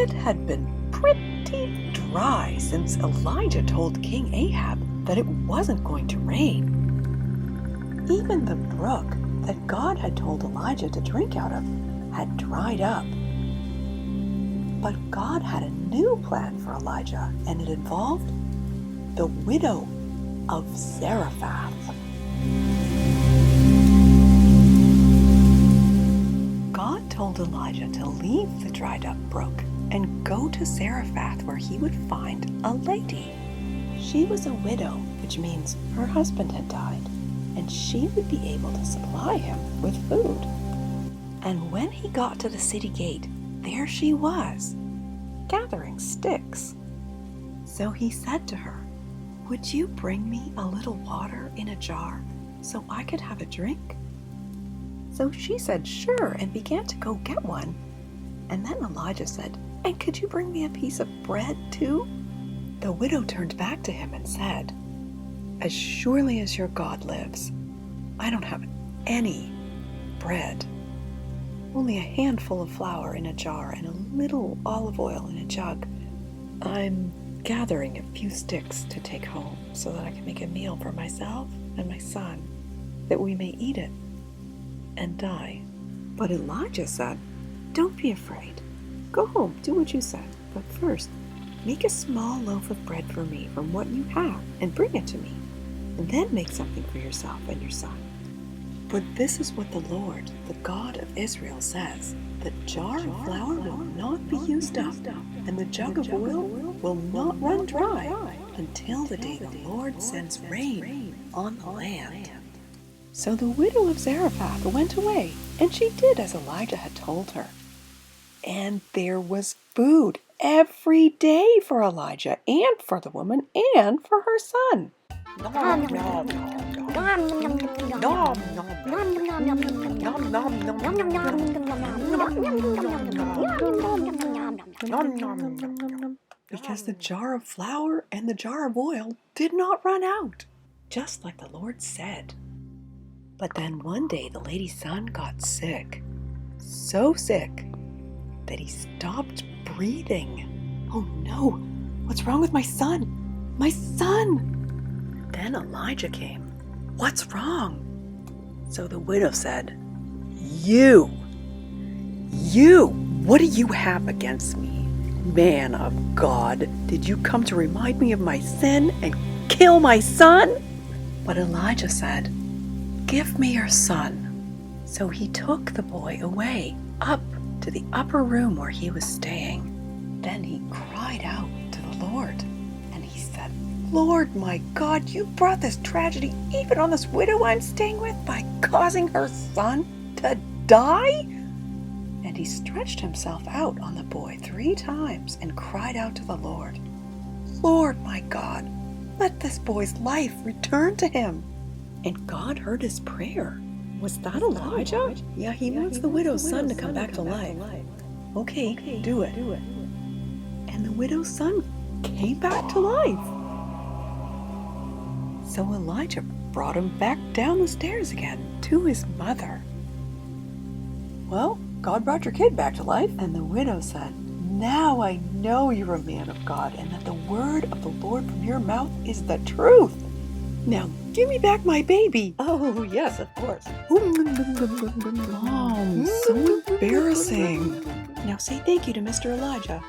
It had been pretty dry since Elijah told King Ahab that it wasn't going to rain. Even the brook that God had told Elijah to drink out of had dried up. But God had a new plan for Elijah, and it involved the widow of Zarephath. God told Elijah to leave the dried up brook and go to Zarephath, where he would find a lady. She was a widow, which means her husband had died, and she would be able to supply him with food. And when he got to the city gate, there she was, gathering sticks. So he said to her, "Would you bring me a little water in a jar so I could have a drink?" So she said sure and began to go get one. And then Elijah said, "And could you bring me a piece of bread too?" The widow turned back to him and said, "As surely as your God lives, I don't have any bread. Only a handful of flour in a jar and a little olive oil in a jug. I'm gathering a few sticks to take home so that I can make a meal for myself and my son, that we may eat it and die." But Elijah said, "Don't be afraid. Go home, do what you said, but first make a small loaf of bread for me from what you have and bring it to me, and then make something for yourself and your son. For this is what the Lord, the God of Israel, says: the jar of flour will not be used up, and the jug of oil will not run dry until the day the Lord sends rain on the land." So the widow of Zarephath went away, and she did as Elijah had told her. And there was food every day for Elijah and for the woman and for her son. Because the jar of flour and the jar of oil did not run out, just like the Lord said. But then one day the lady's son got sick, so sick that he stopped breathing. "Oh no, what's wrong with my son? My son!" Then Elijah came. "What's wrong?" So the widow said, You, what do you have against me? Man of God, did you come to remind me of my sin and kill my son?" But Elijah said, "Give me your son." So he took the boy away, up to the upper room where he was staying. Then he cried out to the Lord, and he said, "Lord my God, you brought this tragedy even on this widow I'm staying with by causing her son to die?" And he stretched himself out on the boy 3 times and cried out to the Lord, "Lord my God, let this boy's life return to him." And God heard his prayer. Was that Elijah? Yeah, he wants the widow's son to come back to life. Okay, do it. And the widow's son came back to life. So Elijah brought him back down the stairs again to his mother. "Well, God brought your kid back to life." And the widow said, "Now I know you're a man of God, and that the word of the Lord from your mouth is the truth. Now give me back my baby." "Oh, yes, of course." Mom, so embarrassing. Now say thank you to Mr. Elijah.